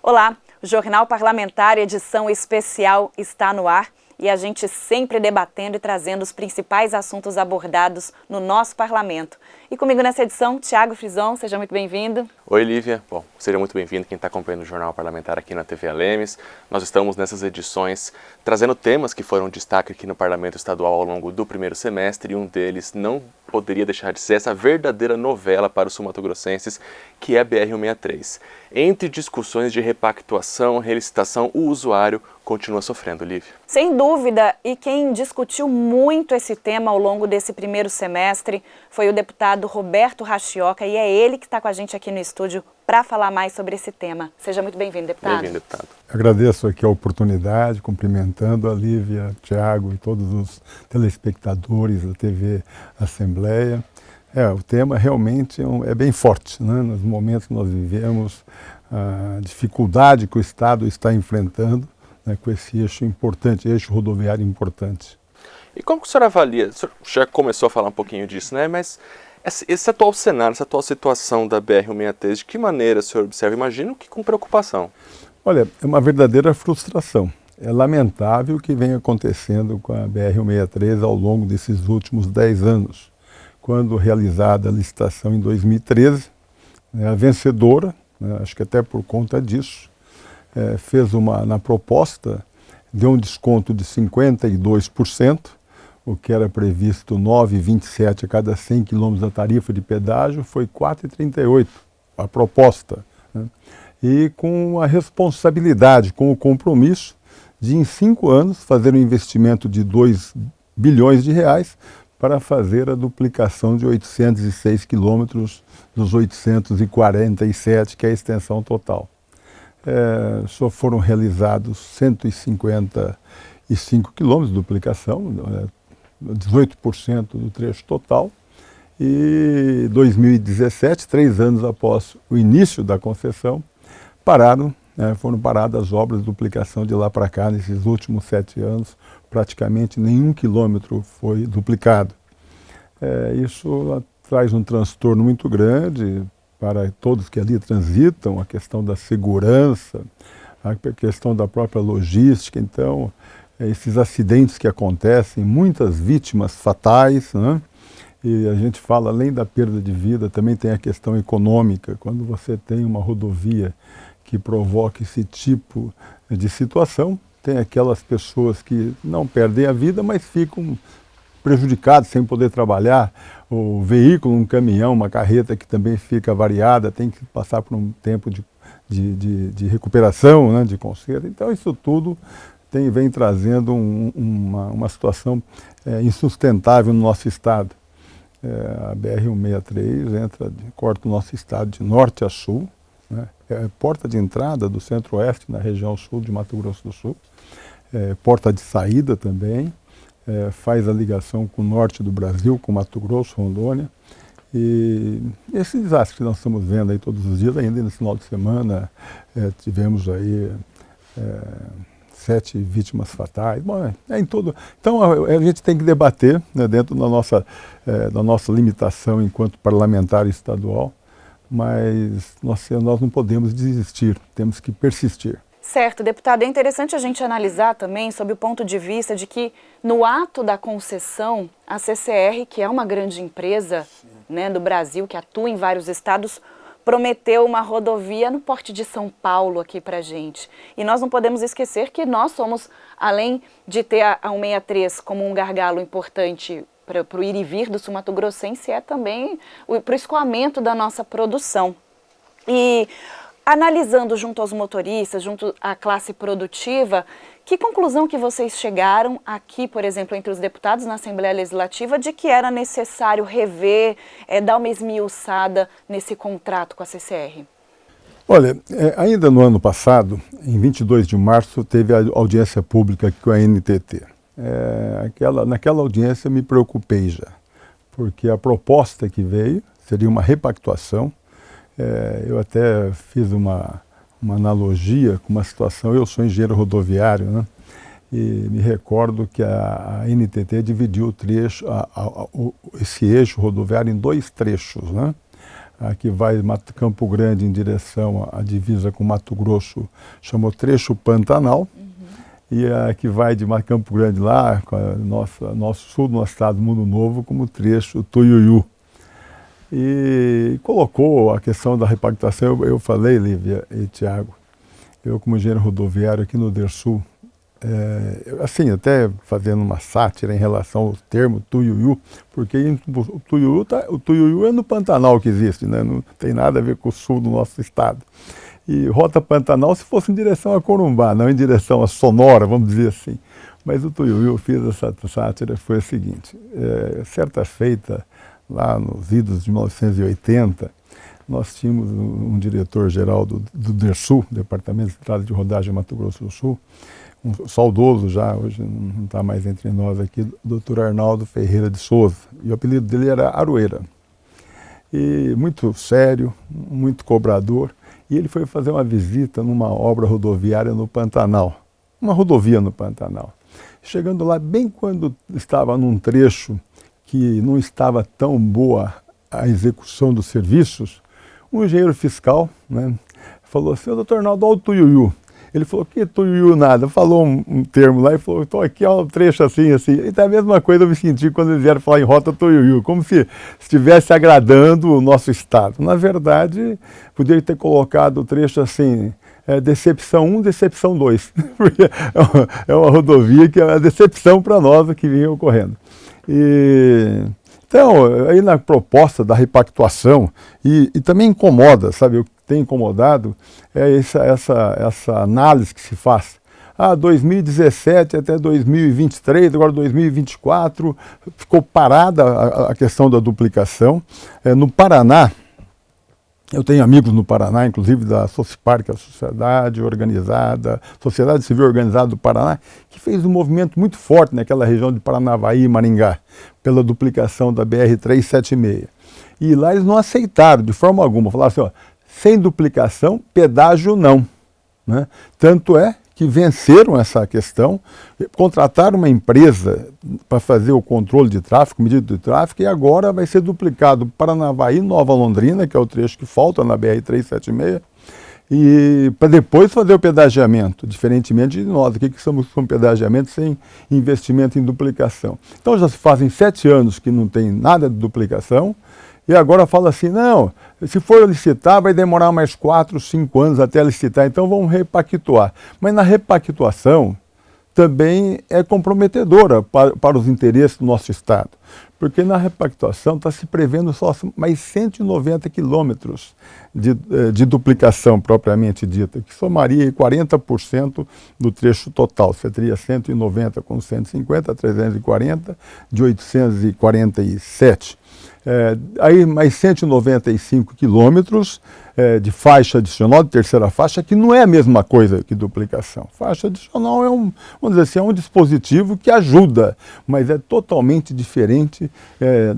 Olá, o Jornal Parlamentar edição especial está no ar e a gente sempre debatendo e trazendo os principais assuntos abordados no nosso parlamento. E comigo nessa edição, Thiago Frison, seja muito bem-vindo. Oi, Lívia. Bom, seja muito bem-vindo quem está acompanhando o Jornal Parlamentar aqui na TV Alemes. Nós estamos nessas edições trazendo temas que foram destaque aqui no Parlamento Estadual ao longo do primeiro semestre e um deles não poderia deixar de ser essa verdadeira novela para os sul-mato-grossenses, que é a BR-163. Entre discussões de repactuação, relicitação, o usuário continua sofrendo, Lívia. Sem dúvida, e quem discutiu muito esse tema ao longo desse primeiro semestre foi o deputado Roberto Rachioca, e é ele que está com a gente aqui no estúdio para falar mais sobre esse tema. Seja muito bem-vindo, deputado. Bem-vindo, deputado. Agradeço aqui a oportunidade, cumprimentando a Lívia, Thiago e todos os telespectadores da TV Assembleia. O tema realmente é bem forte, né? Nos momentos que nós vivemos, a dificuldade que o Estado está enfrentando, né, com esse eixo importante, eixo rodoviário importante. E como que o senhor avalia, o senhor já começou a falar um pouquinho disso, né? Mas esse atual cenário, essa atual situação da BR-163, de que maneira o senhor observa? Imagino que com preocupação. Olha, é uma verdadeira frustração. É lamentável o que vem acontecendo com a BR-163 ao longo desses últimos 10 anos. Quando realizada a licitação em 2013, a vencedora, né, acho que até por conta disso, fez na proposta, deu um desconto de 52%, o que era previsto 9,27 a cada 100 quilômetros da tarifa de pedágio, foi 4,38 a proposta, né? E com a responsabilidade, com o compromisso de em 5 anos fazer um investimento de 2 bilhões de reais para fazer a duplicação de 806 quilômetros dos 847, que é a extensão total. Só foram realizados 155 quilômetros de duplicação, 18% do trecho total, e 2017, 3 anos após o início da concessão, foram paradas as obras de duplicação de lá para cá. Nesses últimos 7 anos, praticamente nenhum quilômetro foi duplicado. Isso traz um transtorno muito grande para todos que ali transitam, a questão da segurança, a questão da própria logística. Então, esses acidentes que acontecem, muitas vítimas fatais, né? E a gente fala, além da perda de vida, também tem a questão econômica. Quando você tem uma rodovia que provoca esse tipo de situação, tem aquelas pessoas que não perdem a vida, mas ficam prejudicados sem poder trabalhar. O veículo, um caminhão, uma carreta que também fica avariada, tem que passar por um tempo de recuperação, né, de conserto. Então isso tudo vem trazendo uma situação insustentável no nosso estado. A BR-163 corta o nosso estado de norte a sul, né? É porta de entrada do centro-oeste na região sul de Mato Grosso do Sul, porta de saída também, faz a ligação com o norte do Brasil, com Mato Grosso, Rondônia. E esse desastre que nós estamos vendo aí todos os dias, ainda nesse final de semana, tivemos aí 7 vítimas fatais. Bom, em tudo. Então a gente tem que debater, né, dentro da nossa limitação enquanto parlamentar estadual, mas nós não podemos desistir, temos que persistir. Certo, deputado, é interessante a gente analisar também sob o ponto de vista de que no ato da concessão, a CCR, que é uma grande empresa, né, do Brasil, que atua em vários estados, prometeu uma rodovia no porte de São Paulo aqui pra gente. E nós não podemos esquecer que nós somos, além de ter a 163 como um gargalo importante para o ir e vir do sul-mato-grossense, é também para o escoamento da nossa produção. E analisando junto aos motoristas, junto à classe produtiva, que conclusão que vocês chegaram aqui, por exemplo, entre os deputados na Assembleia Legislativa, de que era necessário rever, dar uma esmiuçada nesse contrato com a CCR? Olha, ainda no ano passado, em 22 de março, teve a audiência pública aqui com a NTT. Naquela audiência me preocupei já, porque a proposta que veio seria uma repactuação. Eu até fiz uma analogia com uma situação, eu sou engenheiro rodoviário, né? e me recordo que a NTT dividiu o trecho, esse eixo rodoviário em 2 trechos, né? A que vai de Campo Grande em direção à divisa com Mato Grosso, chamou trecho Pantanal, e a que vai de Campo Grande lá, nosso sul do nosso estado, Mundo Novo, como trecho Tuiuiu. E colocou a questão da repactuação, eu falei, Lívia e Tiago, eu como engenheiro rodoviário aqui no DERSUL, assim, até fazendo uma sátira em relação ao termo Tuiuiu, porque o Tuiuiu é no Pantanal que existe, né? Não tem nada a ver com o sul do nosso estado. E Rota Pantanal se fosse em direção a Corumbá, não em direção a Sonora, vamos dizer assim. Mas o Tuiuiu, fiz essa sátira, foi o seguinte, certa feita, lá nos idos de 1980, nós tínhamos um diretor-geral do DERSUL, Departamento de Estrada de Rodagem Mato Grosso do Sul, um saudoso já, hoje não está mais entre nós aqui, Dr. Arnaldo Ferreira de Souza, e o apelido dele era Aroeira. E muito sério, muito cobrador, e ele foi fazer uma visita numa obra rodoviária no Pantanal, uma rodovia no Pantanal. Chegando lá, bem quando estava num trecho que não estava tão boa a execução dos serviços, um engenheiro fiscal, né, falou assim: doutor Arnaldo, olha o Tuiuiu. Ele falou: que Tuiuiu nada? Falou um termo lá e falou: então aqui é um trecho assim, assim. Então a mesma coisa eu me senti quando eles vieram falar em Rota Tuiuiu, como se estivesse agradando o nosso estado. Na verdade, poderia ter colocado o trecho assim, decepção 1, decepção 2, porque é uma rodovia que é uma decepção para nós que vinha ocorrendo. Então, aí na proposta da repactuação, e também incomoda, sabe, o que tem incomodado é essa análise que se faz. 2017 até 2023, agora 2024, ficou parada a questão da duplicação. No Paraná, eu tenho amigos no Paraná, inclusive da Socipar, que é a Sociedade Civil Organizada do Paraná, que fez um movimento muito forte naquela região de Paranavaí e Maringá, pela duplicação da BR-376. E lá eles não aceitaram de forma alguma, falaram assim, ó, sem duplicação, pedágio não, né? Tanto é que venceram essa questão, contrataram uma empresa para fazer o controle de tráfego, medida de tráfego, e agora vai ser duplicado Paranavaí, Nova Londrina, que é o trecho que falta na BR-376, e para depois fazer o pedagiamento, diferentemente de nós, aqui que estamos com pedagiamento sem investimento em duplicação. Então já se fazem 7 anos que não tem nada de duplicação, e agora fala assim, não, se for licitar vai demorar mais 4, 5 anos até licitar, então vamos repactuar. Mas na repactuação também é comprometedora para os interesses do nosso estado, porque na repactuação está se prevendo só mais 190 quilômetros de duplicação propriamente dita, que somaria 40% do trecho total. Você teria 190 com 150, 340, de 847. Aí mais 195 quilômetros de faixa adicional, de terceira faixa, que não é a mesma coisa que duplicação. Faixa adicional é vamos dizer assim, é um dispositivo que ajuda, mas é totalmente diferente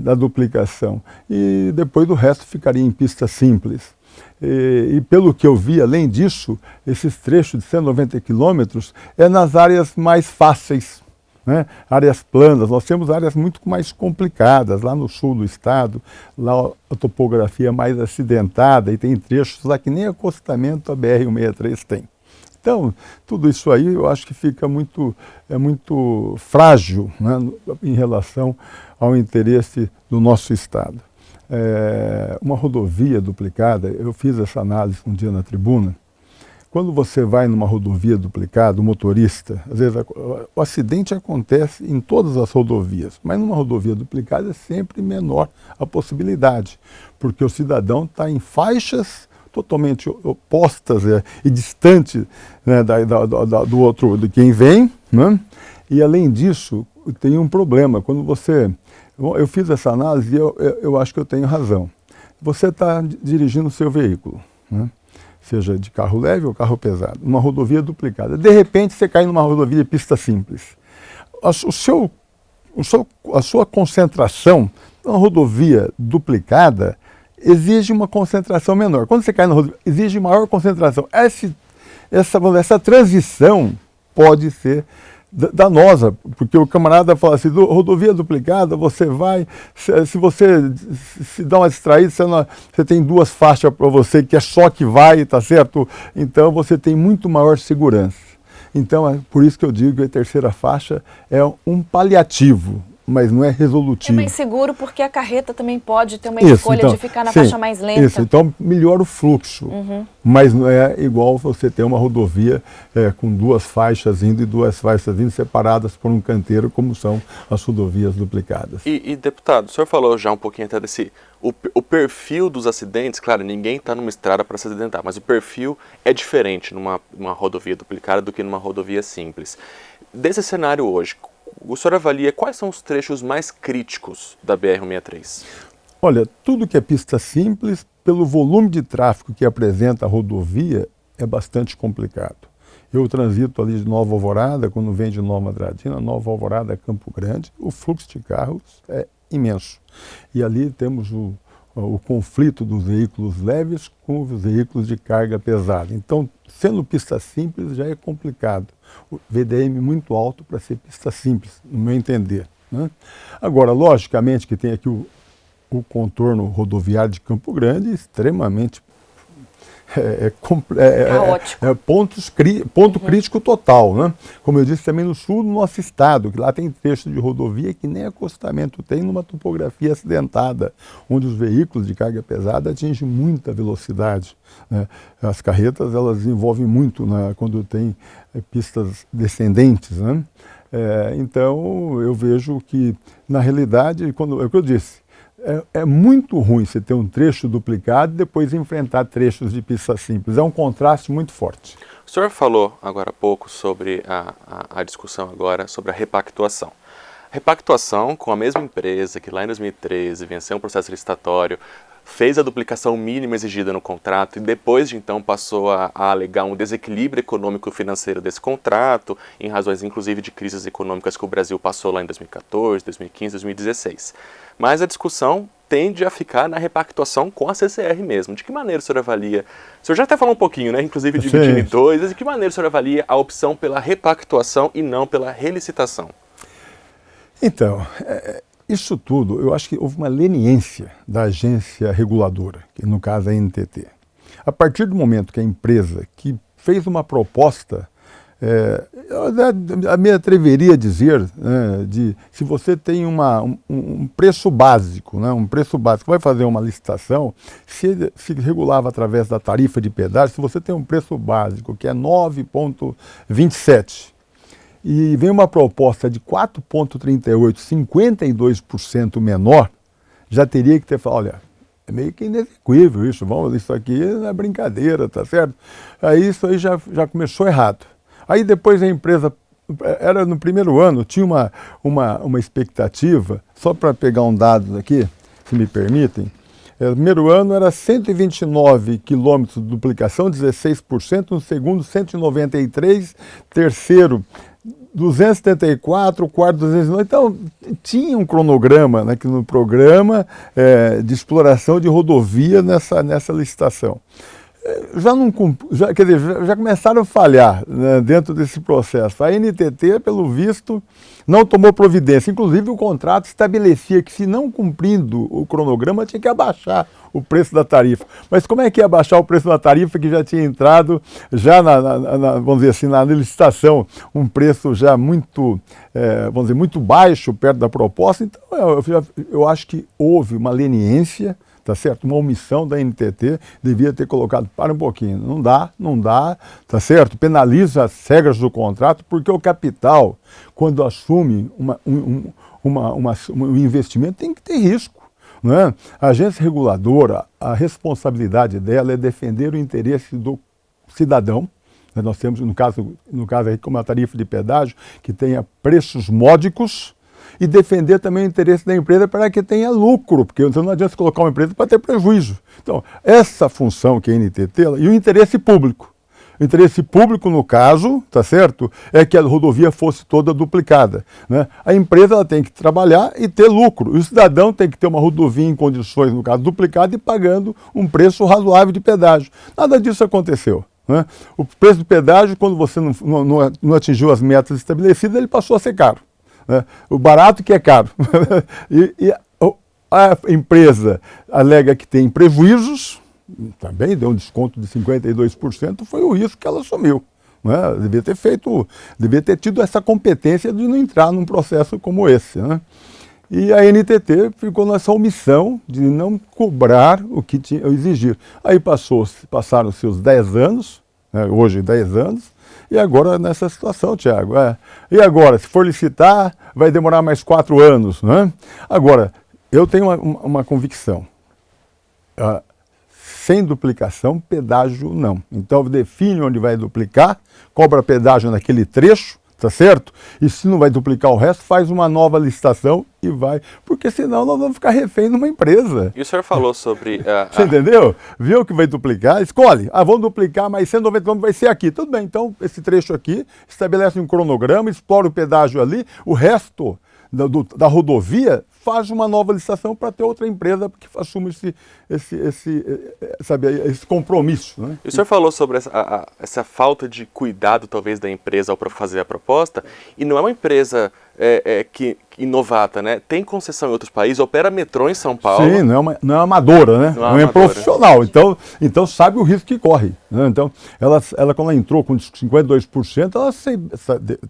da duplicação. E depois o resto ficaria em pista simples. E pelo que eu vi, além disso, esses trechos de 190 quilômetros é nas áreas mais fáceis, né? Áreas planas. Nós temos áreas muito mais complicadas lá no sul do estado, lá a topografia é mais acidentada e tem trechos lá que nem acostamento a BR-163 tem. Então, tudo isso aí eu acho que fica muito frágil, né, em relação ao interesse do nosso estado. Uma rodovia duplicada, eu fiz essa análise um dia na tribuna. Quando você vai numa rodovia duplicada, o motorista, às vezes o acidente acontece em todas as rodovias, mas numa rodovia duplicada é sempre menor a possibilidade, porque o cidadão está em faixas totalmente opostas e distantes, né, do outro, de quem vem, né? E além disso, tem um problema, quando você... Eu fiz essa análise e eu acho que eu tenho razão. Você está dirigindo o seu veículo, né? Seja de carro leve ou carro pesado, numa rodovia duplicada. De repente você cai numa rodovia de pista simples. A sua concentração numa rodovia duplicada exige uma concentração menor. Quando você cai na rodovia, exige maior concentração. Essa transição pode ser danosa, porque o camarada fala assim, rodovia duplicada, você vai, se você se dá uma distraída, você tem duas faixas para você, que é só que vai, tá certo? Então você tem muito maior segurança. Então é por isso que eu digo que a terceira faixa é um paliativo, mas não é resolutivo. É mais seguro porque a carreta também pode ter uma escolha então, de ficar na faixa mais lenta. Isso, então melhora o fluxo, mas não é igual você ter uma rodovia com duas faixas indo e duas faixas vindo separadas por um canteiro, como são as rodovias duplicadas. E deputado, o senhor falou já um pouquinho até desse... O perfil dos acidentes, claro, ninguém está numa estrada para se acidentar, mas o perfil é diferente numa rodovia duplicada do que numa rodovia simples. Desse cenário hoje, o senhor avalia quais são os trechos mais críticos da BR-163? Olha, tudo que é pista simples, pelo volume de tráfego que apresenta a rodovia, é bastante complicado. Eu transito ali de Nova Alvorada, quando vem de Nova Andradina, Nova Alvorada, Campo Grande, o fluxo de carros é imenso. E ali temos o conflito dos veículos leves com os veículos de carga pesada. Então, sendo pista simples, já é complicado. O VDM muito alto para ser pista simples, no meu entender, né? Agora, logicamente que tem aqui o contorno rodoviário de Campo Grande extremamente ponto crítico total, né? Como eu disse também no sul do nosso estado, que lá tem trecho de rodovia que nem acostamento tem, numa topografia acidentada, onde os veículos de carga pesada atingem muita velocidade, né? As carretas, elas desenvolvem muito, né, quando tem pistas descendentes, né? Então eu vejo que, na realidade, é o que eu disse, é muito ruim você ter um trecho duplicado e depois enfrentar trechos de pista simples. É um contraste muito forte. O senhor falou agora há pouco sobre a discussão agora sobre a repactuação. Repactuação com a mesma empresa que lá em 2013 venceu um processo licitatório, fez a duplicação mínima exigida no contrato e depois de então passou a alegar um desequilíbrio econômico-financeiro desse contrato, em razões inclusive de crises econômicas que o Brasil passou lá em 2014, 2015, 2016. Mas a discussão tende a ficar na repactuação com a CCR mesmo. De que maneira o senhor avalia? O senhor já até falou um pouquinho, né? Inclusive dividindo em dois. De que maneira o senhor avalia a opção pela repactuação e não pela relicitação? Então, isso tudo, eu acho que houve uma leniência da agência reguladora, que no caso é a NTT. A partir do momento que a empresa que fez uma proposta, eu me atreveria a dizer, né, se você tem um preço básico, né, vai fazer uma licitação, se regulava através da tarifa de pedágio, se você tem um preço básico que é 9,27, e vem uma proposta de 4,38, 52% menor, já teria que ter falado, olha, é meio que inexequível isso aqui não é brincadeira, tá certo? Aí isso aí já começou errado. Aí depois a empresa, era no primeiro ano, tinha uma expectativa, só para pegar um dado aqui, se me permitem, no primeiro ano era 129 quilômetros de duplicação, 16%, no segundo 193, terceiro 274, quarto 209, então tinha um cronograma, né, que no programa de exploração de rodovia nessa licitação. Já começaram a falhar, né, dentro desse processo. A NTT, pelo visto, não tomou providência. Inclusive, o contrato estabelecia que, se não cumprindo o cronograma, tinha que abaixar o preço da tarifa. Mas como é que ia abaixar o preço da tarifa que já tinha entrado, já vamos dizer assim, na licitação, um preço já muito, vamos dizer, muito baixo perto da proposta? Então, eu acho que houve uma leniência, tá certo? Uma omissão da NTT, devia ter colocado, para um pouquinho, não dá, tá certo? Penaliza as regras do contrato, porque o capital, quando assume um investimento, tem que ter risco, né? A agência reguladora, a responsabilidade dela é defender o interesse do cidadão. Nós temos, no caso aí, como a tarifa de pedágio, que tenha preços módicos, e defender também o interesse da empresa para que tenha lucro, porque não adianta colocar uma empresa para ter prejuízo. Então, essa função que a NTT, e o interesse público. O interesse público, no caso, tá certo, é que a rodovia fosse toda duplicada, né? A empresa, ela tem que trabalhar e ter lucro. E o cidadão tem que ter uma rodovia em condições, no caso, duplicada e pagando um preço razoável de pedágio. Nada disso aconteceu. né? O preço do pedágio, quando você não atingiu as metas estabelecidas, ele passou a ser caro, né? O barato que é caro. e a empresa alega que tem prejuízos, também deu um desconto de 52%, foi o risco que ela assumiu, né? Devia ter tido essa competência de não entrar num processo como esse, né? E a NTT ficou nessa omissão de não cobrar o que tinha exigir. Aí passaram-se os 10 anos, né, hoje 10 anos, e agora nessa situação, Tiago. E agora, se for licitar, vai demorar mais 4 anos, né? Agora, eu tenho uma convicção. Sem duplicação, pedágio não. Então define onde vai duplicar, cobra pedágio naquele trecho, tá certo? E se não vai duplicar o resto, faz uma nova licitação e vai. Porque senão nós vamos ficar refém de uma empresa. E o senhor falou sobre... Você entendeu? Viu que vai duplicar? Escolhe. Vamos duplicar, mas 190 km vai ser aqui. Tudo bem, então esse trecho aqui, estabelece um cronograma, explora o pedágio ali, o resto da rodovia faz uma nova licitação para ter outra empresa que assuma esse compromisso, né? E o senhor falou sobre essa falta de cuidado, talvez, da empresa ao fazer a proposta, e não é uma empresa que inovata, né? Tem concessão em outros países, opera metrô em São Paulo. Sim, não é amadora, né? Não é profissional, então sabe o risco que corre, né? Então, ela quando ela entrou com 52%, ela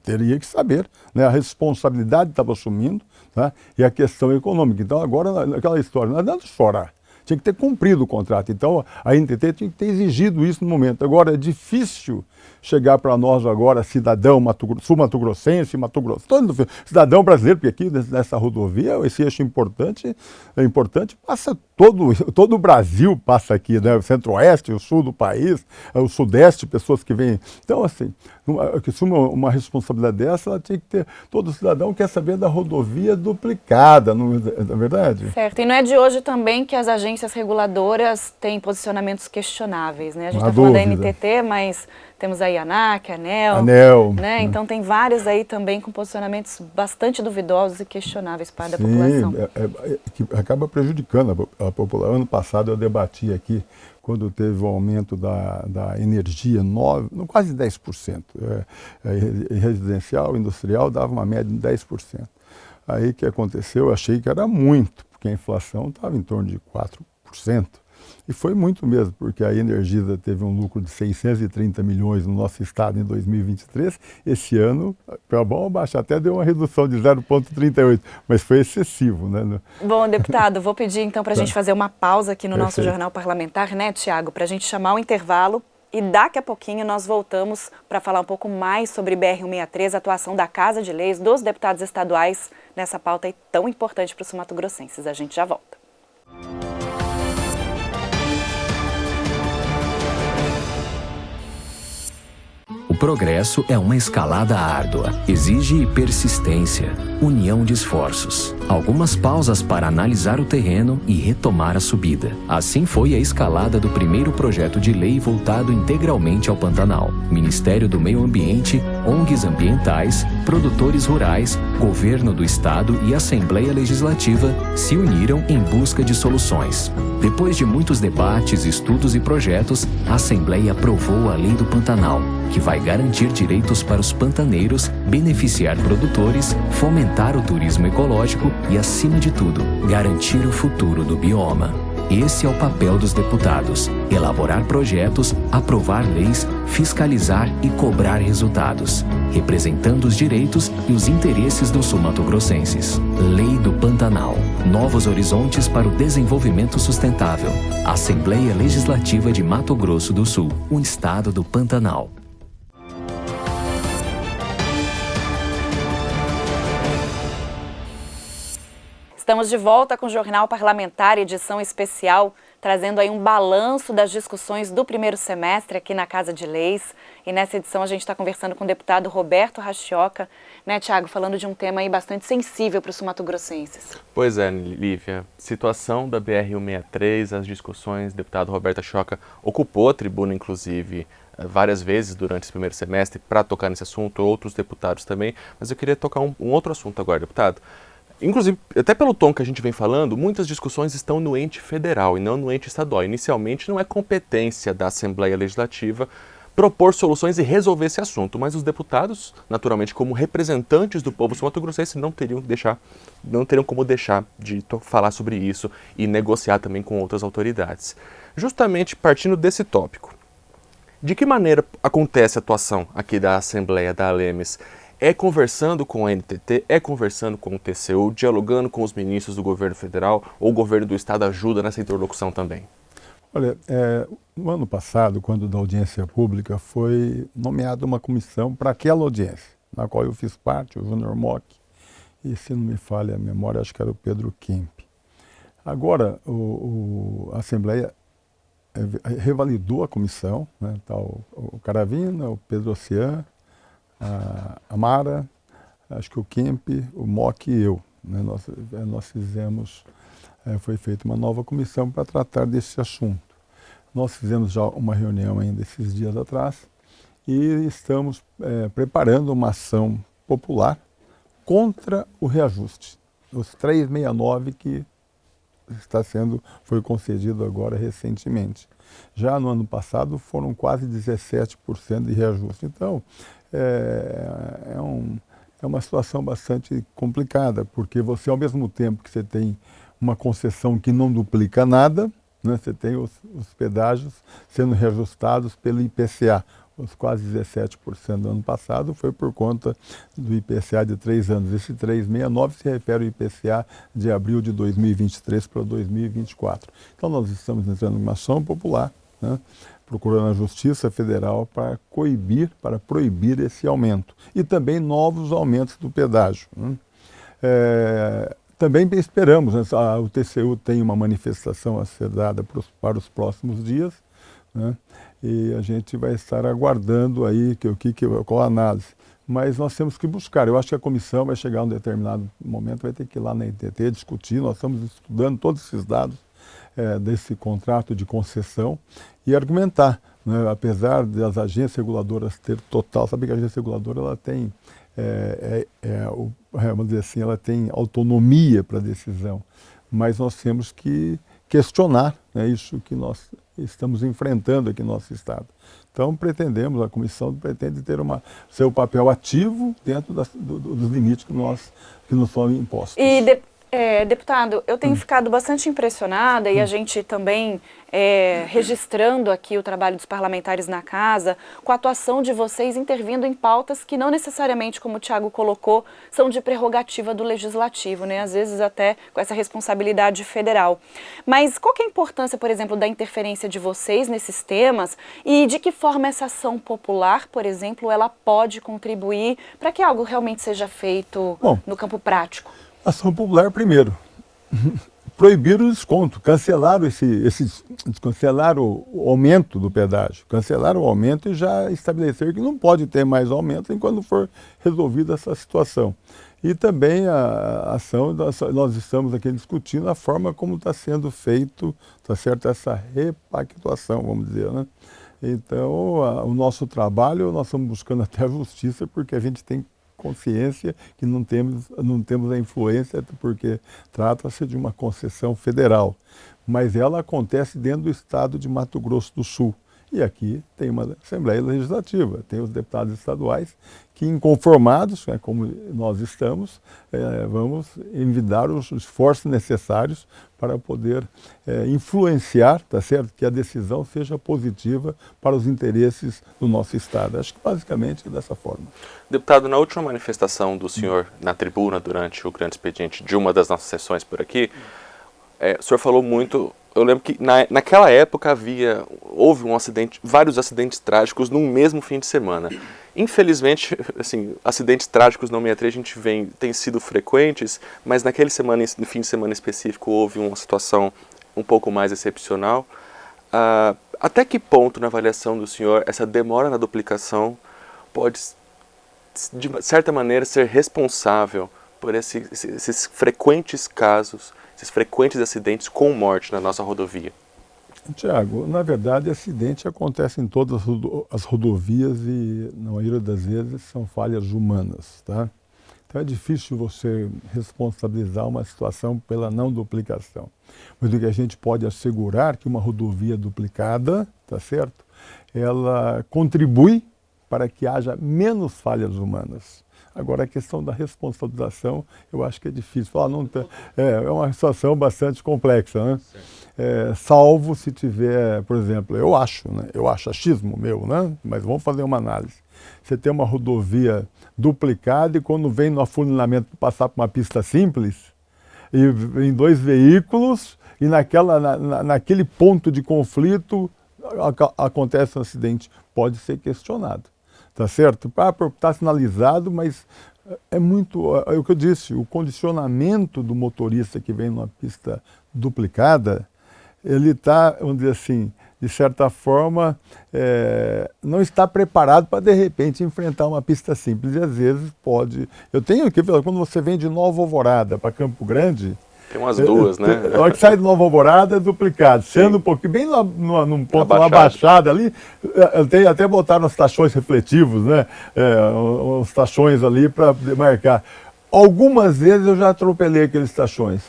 teria que saber, né, a responsabilidade que estava assumindo, tá? E a questão econômica. Então, agora, aquela história, não adianta chorar. Tinha que ter cumprido o contrato. Então, a NTT tinha que ter exigido isso no momento. Agora, é difícil chegar para nós agora, cidadão sul-mato-grossense, cidadão brasileiro, porque aqui nessa rodovia, esse eixo importante, passa todo o Brasil passa aqui, né? O centro-oeste, o sul do país, o sudeste, pessoas que vêm. Então, assim, que assuma uma responsabilidade dessa, ela tinha que ter, todo cidadão quer saber da rodovia duplicada, não é verdade? Certo, e não é de hoje também que as agências reguladoras têm posicionamentos questionáveis, né? A gente está falando da NTT, mas temos aí a ANAC, a ANEEL, né? Então tem várias aí também com posicionamentos bastante duvidosos e questionáveis para a população. Que acaba prejudicando a população. Ano passado eu debati aqui, quando teve o aumento da energia, quase 10%. Residencial, industrial, dava uma média de 10%. Aí o que aconteceu? Eu achei que era muito, porque a inflação estava em torno de 4%. E foi muito mesmo, porque a Energisa teve um lucro de 630 milhões no nosso estado em 2023. Esse ano, pelo bom baixo, até deu uma redução de 0,38, mas foi excessivo, né? Bom, deputado, vou pedir então para a gente fazer uma pausa aqui no nosso Jornal Parlamentar, né, Tiago? Para a gente chamar o intervalo e daqui a pouquinho nós voltamos para falar um pouco mais sobre BR-163, a atuação da Casa de Leis, dos deputados estaduais nessa pauta aí tão importante para os sul-mato-grossenses. A gente já volta. O progresso é uma escalada árdua. Exige persistência, união de esforços, algumas pausas para analisar o terreno e retomar a subida. Assim foi a escalada do primeiro projeto de lei voltado integralmente ao Pantanal. Ministério do Meio Ambiente, ONGs ambientais, produtores rurais, Governo do Estado e Assembleia Legislativa se uniram em busca de soluções. Depois de muitos debates, estudos e projetos, a Assembleia aprovou a Lei do Pantanal, que vai garantir direitos para os pantaneiros, beneficiar produtores, fomentar o turismo ecológico e, acima de tudo, garantir o futuro do bioma. Esse é o papel dos deputados: elaborar projetos, aprovar leis, fiscalizar e cobrar resultados, representando os direitos e os interesses dos sul-mato-grossenses. Lei do Pantanal. Novos horizontes para o desenvolvimento sustentável. Assembleia Legislativa de Mato Grosso do Sul, o estado do Pantanal. Estamos de volta com o Jornal Parlamentar, edição especial, trazendo aí um balanço das discussões do primeiro semestre aqui na Casa de Leis. E nessa edição a gente está conversando com o deputado Roberto Raschioca, né, Tiago, falando de um tema aí bastante sensível para os sul-mato-grossenses. Pois é, Lívia. Situação da BR-163, as discussões, o deputado Roberto Raschioca ocupou a tribuna, inclusive, várias vezes durante esse primeiro semestre para tocar nesse assunto, outros deputados também. Mas eu queria tocar um outro assunto agora, deputado. Inclusive, até pelo tom que a gente vem falando, muitas discussões estão no ente federal e não no ente estadual. Inicialmente não é competência da Assembleia Legislativa propor soluções e resolver esse assunto, mas os deputados, naturalmente, como representantes do povo sul-mato-grossense, não teriam como deixar de falar sobre isso e negociar também com outras autoridades. Justamente partindo desse tópico, de que maneira acontece a atuação aqui da Assembleia da Alemes? É conversando com a NTT, é conversando com o TCU, dialogando com os ministros do governo federal, ou o governo do estado ajuda nessa interlocução também? Olha, no ano passado, quando da audiência pública, foi nomeada uma comissão para aquela audiência, na qual eu fiz parte, o Júnior Mock, e se não me falha a memória, acho que era o Pedro Kemp. Agora, a Assembleia revalidou a comissão, né, tá o Caravina, o Pedro Ocean, a Mara, acho que o Kemp, o Mock e eu. Né, nós fizemos, foi feita uma nova comissão para tratar desse assunto. Nós fizemos já uma reunião ainda esses dias atrás e estamos preparando uma ação popular contra o reajuste, os 369 que foi concedido agora recentemente. Já no ano passado foram quase 17% de reajuste. Então, é uma situação bastante complicada, porque você, ao mesmo tempo que você tem uma concessão que não duplica nada, né, você tem os pedágios sendo reajustados pelo IPCA. Os quase 17% do ano passado foi por conta do IPCA de 3 anos. Esse 369 se refere ao IPCA de abril de 2023 para 2024. Então nós estamos entrando em uma ação popular, né, procurando a Justiça Federal para proibir esse aumento. E também novos aumentos do pedágio. Né. Também esperamos, né, o TCU tem uma manifestação a ser dada para os próximos dias, né, e a gente vai estar aguardando aí qual a análise. Mas nós temos que buscar. Eu acho que a comissão vai chegar a um determinado momento, vai ter que ir lá na NTT discutir. Nós estamos estudando todos esses dados desse contrato de concessão e argumentar. Né? Apesar das agências reguladoras ter total... Sabe que a agência reguladora ela tem, vamos dizer assim, ela tem autonomia para a decisão. Mas nós temos que questionar, né, isso que nós estamos enfrentando aqui no nosso estado. Então a comissão pretende ter seu papel ativo dentro dos limites que nos são impostos. E deputado, eu tenho ficado bastante impressionada e a gente também registrando aqui o trabalho dos parlamentares na casa, com a atuação de vocês intervindo em pautas que não necessariamente, como o Thiago colocou, são de prerrogativa do legislativo, né? Às vezes até com essa responsabilidade federal. Mas qual que é a importância, por exemplo, da interferência de vocês nesses temas e de que forma essa ação popular, por exemplo, ela pode contribuir para que algo realmente seja feito no campo prático? Ação popular primeiro. Proibir o desconto, cancelar o aumento do pedágio, cancelar o aumento e já estabelecer que não pode ter mais aumento enquanto for resolvida essa situação. E também a ação, nós estamos aqui discutindo a forma como está sendo feito, tá certo, essa repactuação, vamos dizer, né? Então, o nosso trabalho, nós estamos buscando até a justiça, porque a gente tem consciência que não temos a influência, porque trata-se de uma concessão federal, mas ela acontece dentro do estado de Mato Grosso do Sul. E aqui tem uma Assembleia Legislativa, tem os deputados estaduais que, inconformados, como nós estamos, vamos envidar os esforços necessários para poder influenciar, tá certo, que a decisão seja positiva para os interesses do nosso estado. Acho que basicamente é dessa forma. Deputado, na última manifestação do senhor na tribuna durante o grande expediente de uma das nossas sessões por aqui, o senhor falou muito. Eu lembro que naquela época houve vários acidentes trágicos num mesmo fim de semana. Infelizmente, assim, acidentes trágicos no 63 tem sido frequentes, mas no fim de semana específico houve uma situação um pouco mais excepcional. Até que ponto, na avaliação do senhor, essa demora na duplicação pode, de certa maneira, ser responsável por esses frequentes casos, esses frequentes acidentes com morte na nossa rodovia? Tiago, na verdade, acidente acontece em todas as rodovias e, na maioria das vezes, são falhas humanas, tá? Então é difícil você responsabilizar uma situação pela não duplicação. Mas o que a gente pode assegurar que uma rodovia duplicada, tá certo? ela contribui para que haja menos falhas humanas. Agora, a questão da responsabilização, eu acho que é difícil. É uma situação bastante complexa, né? Salvo se tiver, por exemplo, eu acho achismo meu, né? Mas vamos fazer uma análise. Você tem uma rodovia duplicada e quando vem no afunilamento passar por uma pista simples, e em 2 veículos, e naquele ponto de conflito acontece um acidente, pode ser questionado. Tá certo? Está sinalizado, mas é o que eu disse, o condicionamento do motorista que vem numa pista duplicada, ele está, vamos dizer assim, de certa forma, não está preparado para, de repente, enfrentar uma pista simples. E, às vezes, pode... Eu tenho aqui, quando você vem de Nova Alvorada para Campo Grande... Tem umas duas, né? A hora que sai de Nova Alvorada é duplicado. Sendo um pouquinho, bem num ponto, uma baixada ali, até botaram os tachões refletivos, né? Os tachões ali para demarcar. Algumas vezes eu já atropelei aqueles tachões.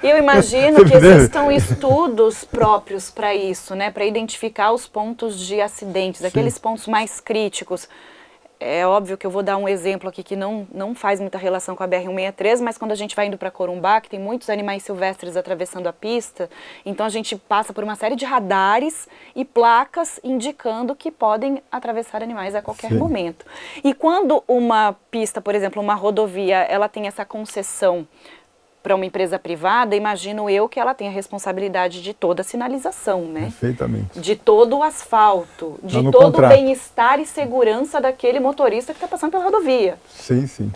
Eu imagino que existam estudos próprios para isso, né? Para identificar os pontos de acidentes, aqueles pontos mais críticos. É óbvio que eu vou dar um exemplo aqui que não faz muita relação com a BR-163, mas quando a gente vai indo para Corumbá, que tem muitos animais silvestres atravessando a pista, então a gente passa por uma série de radares e placas indicando que podem atravessar animais a qualquer momento. E quando uma pista, por exemplo, uma rodovia, ela tem essa concessão para uma empresa privada, imagino eu que ela tem a responsabilidade de toda a sinalização, né? Perfeitamente. De todo o asfalto, de todo o bem-estar e segurança daquele motorista que está passando pela rodovia. Sim, sim.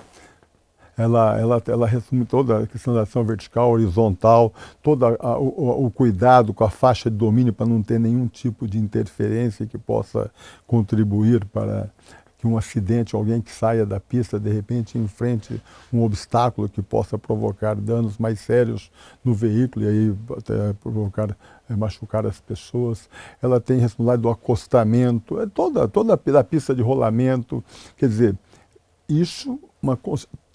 Ela resume toda a sinalização vertical, horizontal, todo o cuidado com a faixa de domínio para não ter nenhum tipo de interferência que possa contribuir para que um acidente, alguém que saia da pista, de repente enfrente um obstáculo que possa provocar danos mais sérios no veículo e aí até machucar as pessoas. Ela tem responsabilidade do acostamento, toda a pista de rolamento. Quer dizer, isso,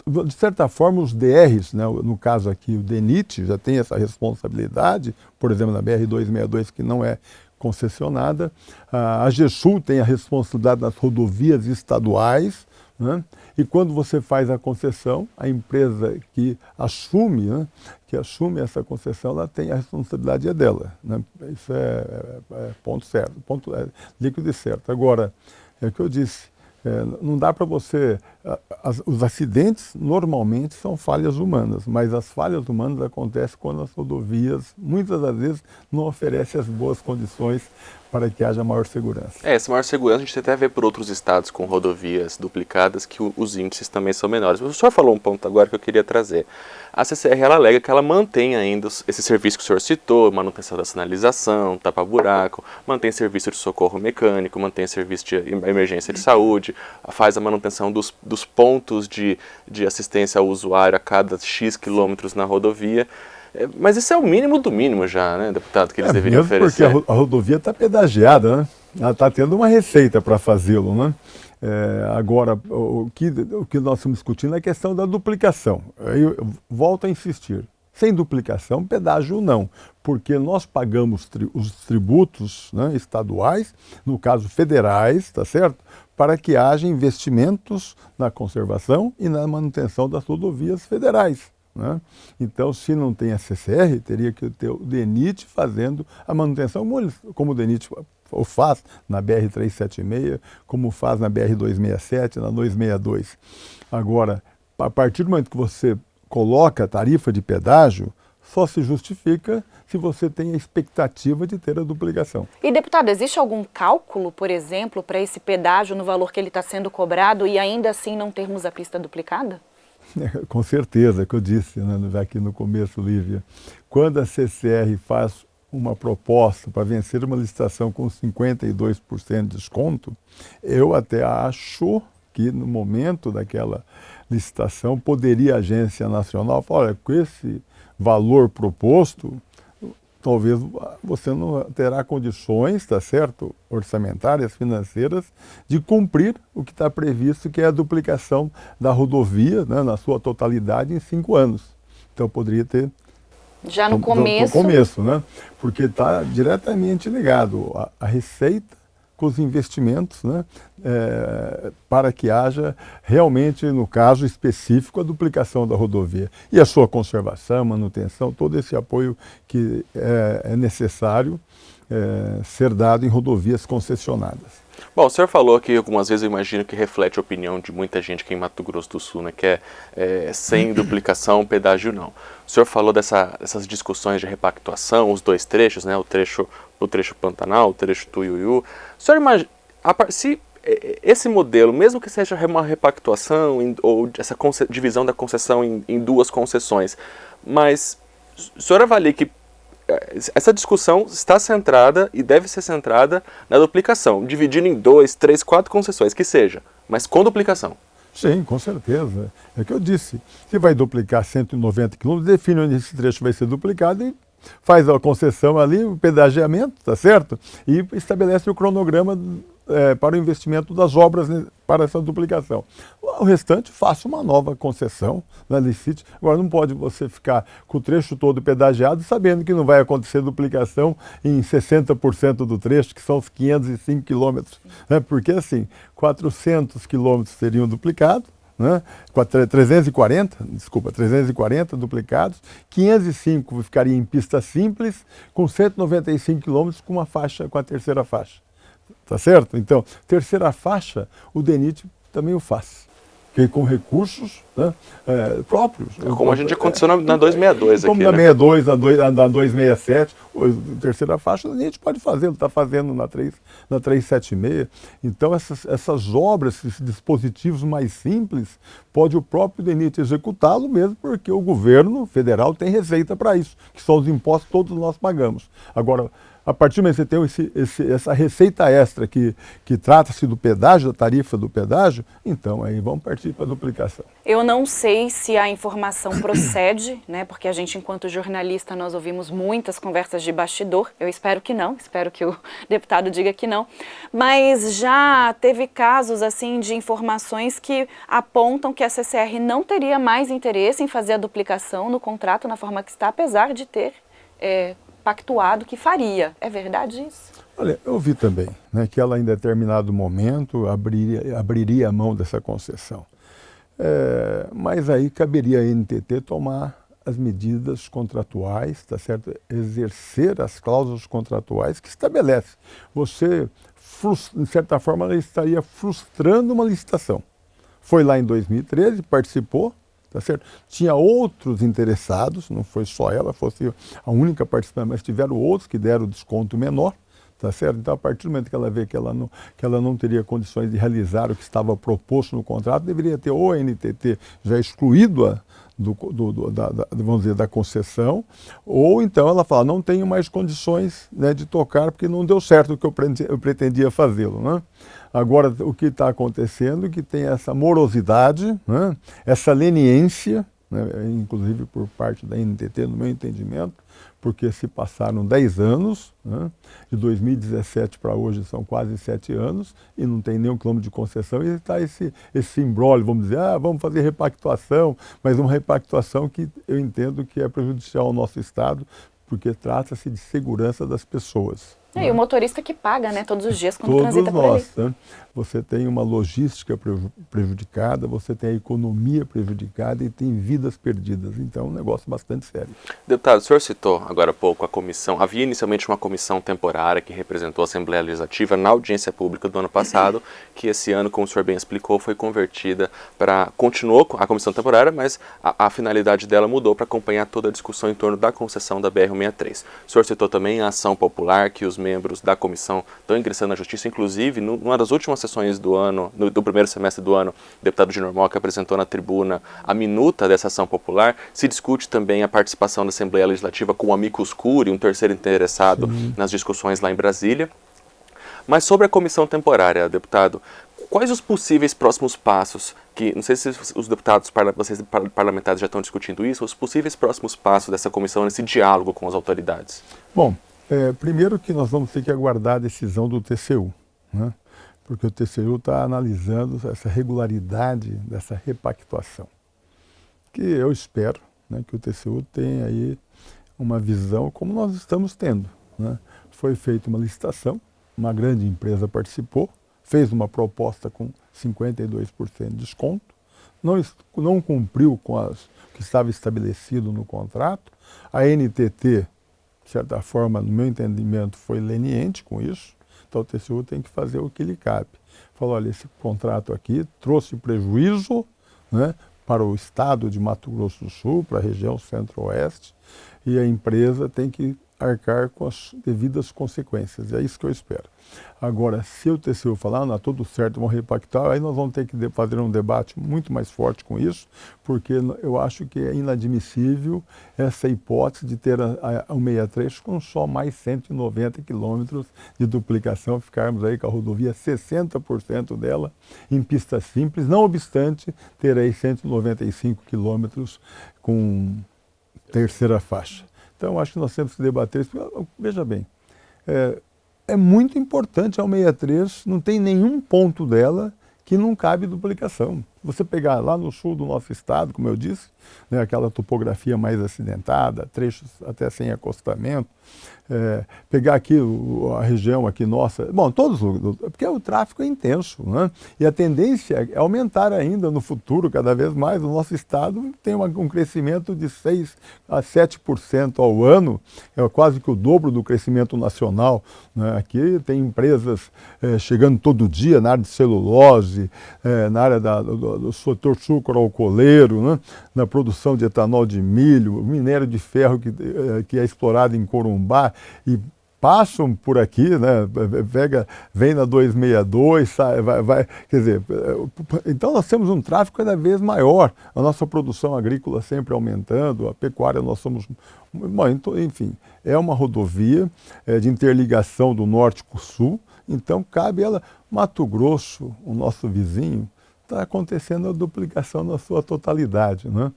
de certa forma, os DRs, né, no caso aqui o DENIT, já tem essa responsabilidade, por exemplo, na BR-262, que não é concessionada. A AGESUL tem a responsabilidade das rodovias estaduais, né? E quando você faz a concessão, a empresa que assume essa concessão, ela tem a responsabilidade dela, né? Isso é ponto certo, líquido e certo. Agora, é o que eu disse, não dá para você... Os acidentes normalmente são falhas humanas, mas as falhas humanas acontecem quando as rodovias, muitas das vezes, não oferecem as boas condições para que haja maior segurança. Essa maior segurança a gente até vê por outros estados com rodovias duplicadas que os índices também são menores. O senhor falou um ponto agora que eu queria trazer. A CCR ela alega que ela mantém ainda esse serviço que o senhor citou, manutenção da sinalização, tapa-buraco, mantém serviço de socorro mecânico, mantém serviço de emergência de saúde, faz a manutenção dos pontos de assistência ao usuário a cada X quilômetros na rodovia. Mas isso é o mínimo do mínimo já, né, deputado, que eles deveriam oferecer. Porque a rodovia está pedagiada, né? Ela está tendo uma receita para fazê-lo, né? Agora, o que nós estamos discutindo é a questão da duplicação. Eu volto a insistir. Sem duplicação, pedágio não, porque nós pagamos os tributos, né, estaduais, no caso federais, tá certo? Para que haja investimentos na conservação e na manutenção das rodovias federais, né? Então, se não tem a CCR, teria que ter o DENIT fazendo a manutenção, como o DENIT faz na BR-376, como faz na BR-267, na 262. Agora, a partir do momento que você coloca a tarifa de pedágio, só se justifica se você tem a expectativa de ter a duplicação. E, deputado, existe algum cálculo, por exemplo, para esse pedágio no valor que ele está sendo cobrado e ainda assim não termos a pista duplicada? Com certeza, que eu disse, né, aqui no começo, Lívia. Quando a CCR faz uma proposta para vencer uma licitação com 52% de desconto, eu até acho que no momento daquela licitação poderia a Agência Nacional falar, olha, com esse valor proposto, talvez você não terá condições, tá certo, orçamentárias, financeiras, de cumprir o que está previsto, que é a duplicação da rodovia, né, na sua totalidade em 5 anos. Então poderia ter Já no começo. No começo, né? Porque está diretamente ligado a receita com os investimentos, né? Para que haja realmente, no caso específico, a duplicação da rodovia. E a sua conservação, manutenção, todo esse apoio que é necessário ser dado em rodovias concessionadas. Bom, o senhor falou que algumas vezes eu imagino que reflete a opinião de muita gente aqui em Mato Grosso do Sul, né, que sem duplicação, pedágio não. O senhor falou dessas discussões de repactuação, os dois trechos, né, o trecho Pantanal, o trecho Tuiuiu. O senhor imagina, se esse modelo, mesmo que seja uma repactuação ou essa divisão da concessão em duas concessões, mas o senhor avalia que essa discussão está centrada e deve ser centrada na duplicação, dividindo em 2, 3, 4 concessões, que seja, mas com duplicação. Sim, com certeza. É o que eu disse. Se vai duplicar 190 quilômetros, define onde esse trecho vai ser duplicado e faz a concessão ali, o pedagiamento, tá certo? E estabelece o cronograma para o investimento das obras para essa duplicação. O restante, faça uma nova concessão, né, licite. Agora, não pode você ficar com o trecho todo pedagiado sabendo que não vai acontecer duplicação em 60% do trecho, que são os 505 quilômetros. Né, porque, assim, 400 quilômetros seriam duplicados, né, 340 duplicados, 505 ficaria em pista simples, com 195 quilômetros com uma faixa, com a terceira faixa. Tá certo? Então, terceira faixa, o DENIT também o faz. Que com recursos, né, próprios. Como a gente aconteceu na 262 aqui, como na 62, na 267, a terceira faixa, o DENIT pode fazer, ele está fazendo na 376. Então, essas obras, esses dispositivos mais simples, pode o próprio DENIT executá-lo mesmo, porque o governo federal tem receita para isso, que são os impostos que todos nós pagamos. Agora, a partir do momento que você tem essa receita extra que trata-se do pedágio, da tarifa do pedágio, então aí vamos partir para a duplicação. Eu não sei se a informação procede, né? Porque a gente, enquanto jornalista, nós ouvimos muitas conversas de bastidor. Eu espero que não, espero que o deputado diga que não. Mas já teve casos assim de informações que apontam que a CCR não teria mais interesse em fazer a duplicação no contrato na forma que está, apesar de ter pactuado que faria. É verdade isso? Olha, eu vi também, né, que ela em determinado momento abriria a mão dessa concessão. Mas aí caberia a NTT tomar as medidas contratuais, tá certo? Exercer as cláusulas contratuais que estabelece. Você, de certa forma, ela estaria frustrando uma licitação. Foi lá em 2013, participou, tá certo? Tinha outros interessados, não foi só ela, fosse a única participante, mas tiveram outros que deram desconto menor, tá certo? Então, a partir do momento que ela vê que ela não teria condições de realizar o que estava proposto no contrato, deveria ter ou a NTT já excluído vamos dizer, da concessão, ou então ela fala, não tenho mais condições, né, de tocar porque não deu certo o que eu pretendia fazê-lo, né? Agora, o que está acontecendo é que tem essa morosidade, né, essa leniência, né, inclusive por parte da NTT, no meu entendimento, porque se passaram 10 anos, né, de 2017 para hoje são quase 7 anos, e não tem nenhum quilômetro de concessão, e está esse imbróglio, vamos dizer, vamos fazer repactuação, mas uma repactuação que eu entendo que é prejudicial ao nosso Estado, porque trata-se de segurança das pessoas. E o motorista que paga, né, todos os dias quando transita por ali. Né? Você tem uma logística prejudicada, você tem a economia prejudicada e tem vidas perdidas. Então é um negócio bastante sério. Deputado, o senhor citou agora há pouco a comissão. Havia inicialmente uma comissão temporária que representou a Assembleia Legislativa na audiência pública do ano passado, que esse ano, como o senhor bem explicou, foi convertida para... Continuou com a comissão temporária, mas a finalidade dela mudou para acompanhar toda a discussão em torno da concessão da BR-163. O senhor citou também a ação popular que os membros da comissão estão ingressando na justiça, inclusive numa das últimas sessões do ano, do primeiro semestre do ano, o deputado Junior Moca apresentou na tribuna a minuta dessa ação popular. Se discute também a participação da Assembleia Legislativa com o amicus curiae, um terceiro interessado, nas discussões lá em Brasília. Mas sobre a comissão temporária, deputado, quais os possíveis próximos passos que, não sei se os deputados, vocês parlamentares já estão discutindo isso, os possíveis próximos passos dessa comissão nesse diálogo com as autoridades? Bom, primeiro que nós vamos ter que aguardar a decisão do TCU, né? Porque o TCU está analisando essa regularidade dessa repactuação, que eu espero, né, que o TCU tenha aí uma visão como nós estamos tendo, né? Foi feita uma licitação, uma grande empresa participou, fez uma proposta com 52% de desconto, não cumpriu com o que estava estabelecido no contrato. A NTT, de certa forma, no meu entendimento, foi leniente com isso, então o TCU tem que fazer o que lhe cabe. Falou, olha, esse contrato aqui trouxe prejuízo, né, para o estado de Mato Grosso do Sul, para a região centro-oeste, e a empresa tem que arcar com as devidas consequências. É isso que eu espero. Agora, se o TCU falar, não, tudo certo, vão repactar, aí nós vamos ter que fazer um debate muito mais forte com isso, porque eu acho que é inadmissível essa hipótese de ter a 163 com só mais 190 quilômetros de duplicação, ficarmos aí com a rodovia 60% dela em pista simples, não obstante ter aí 195 quilômetros com terceira faixa. Então, acho que nós temos que debater isso. Veja bem, é muito importante a 163, não tem nenhum ponto dela que não cabe duplicação. Você pegar lá no sul do nosso estado, como eu disse, né, aquela topografia mais acidentada, trechos até sem acostamento, pegar aqui a região aqui nossa, bom, porque o tráfego é intenso, né? E a tendência é aumentar ainda no futuro, cada vez mais. O nosso estado tem um crescimento de 6 a 7% ao ano, é quase que o dobro do crescimento nacional, né? Aqui tem empresas chegando todo dia na área de celulose, na área do setor sucro-alcooleiro, né? Na produção de etanol de milho, minério de ferro que é explorado em Corumbá, e passam por aqui, né? Vem na 262, quer dizer, então nós temos um tráfego cada vez maior, a nossa produção agrícola sempre aumentando, a pecuária nós somos, bom, então, enfim, é uma rodovia de interligação do norte com o sul, então cabe ela. Mato Grosso, o nosso vizinho, está acontecendo a duplicação na sua totalidade, né?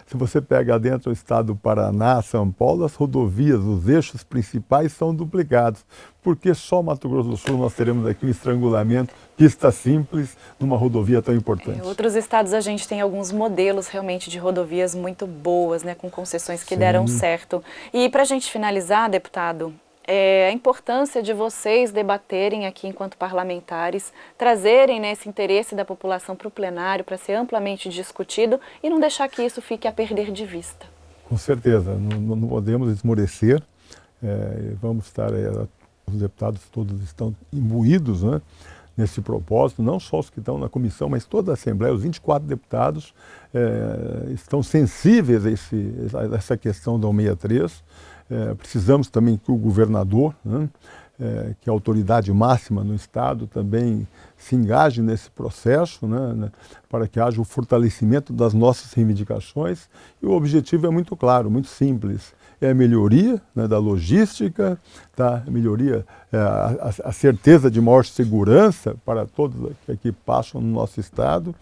Se você pega dentro do estado do Paraná, São Paulo, as rodovias, os eixos principais são duplicados. Porque só Mato Grosso do Sul nós teremos aqui um estrangulamento, pista simples, numa rodovia tão importante. Em outros estados a gente tem alguns modelos realmente de rodovias muito boas, né, com concessões que deram certo. E para a gente finalizar, deputado, a importância de vocês debaterem aqui enquanto parlamentares, trazerem, né, esse interesse da população para o plenário, para ser amplamente discutido e não deixar que isso fique a perder de vista. Com certeza, não podemos esmorecer, vamos estar, os deputados todos estão imbuídos, né, nesse propósito, não só os que estão na comissão, mas toda a Assembleia, os 24 deputados estão sensíveis a essa questão da 163. Precisamos também que o governador, né, que é a autoridade máxima no Estado, também se engaje nesse processo, né, para que haja o fortalecimento das nossas reivindicações. E o objetivo é muito claro, muito simples. É a melhoria, né, da logística, tá? A melhoria, a certeza de maior segurança para todos que passam no nosso Estado.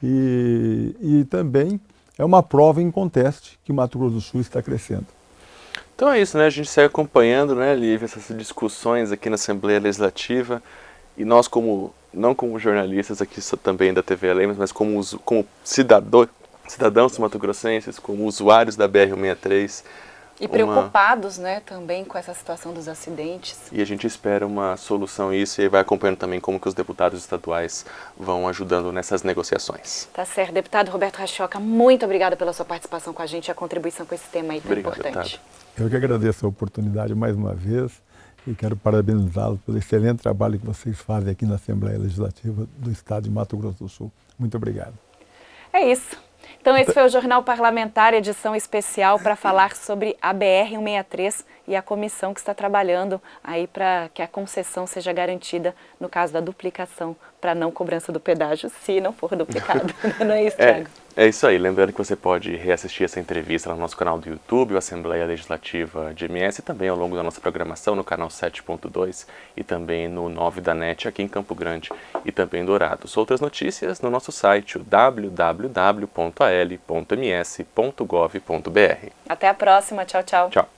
E também é uma prova em conteste que Mato Grosso do Sul está crescendo. Então é isso, né? A gente segue acompanhando, né, Lívia, essas discussões aqui na Assembleia Legislativa, e nós, não como jornalistas aqui também da TV Lemos, mas como cidadãos mato-grossenses, como usuários da BR-163. E preocupados, né, também com essa situação dos acidentes. E a gente espera uma solução a isso e vai acompanhando também como que os deputados estaduais vão ajudando nessas negociações. Tá certo. Deputado Roberto Rachoca, muito obrigada pela sua participação com a gente e a contribuição com esse tema aí tão importante. Deputado. Eu que agradeço a oportunidade mais uma vez e quero parabenizá-los pelo excelente trabalho que vocês fazem aqui na Assembleia Legislativa do Estado de Mato Grosso do Sul. Muito obrigado. É isso. Então esse foi o Jornal Parlamentar, edição especial para falar sobre a BR-163 e a comissão que está trabalhando aí para que a concessão seja garantida no caso da duplicação para não cobrança do pedágio, se não for duplicado. Não é isso, Thiago? É isso aí. Lembrando que você pode reassistir essa entrevista no nosso canal do YouTube, o Assembleia Legislativa de MS, e também ao longo da nossa programação no canal 7.2 e também no 9 da NET aqui em Campo Grande e também em Dourados. Outras notícias no nosso site, www.al.ms.gov.br. Até a próxima. Tchau, tchau. Tchau.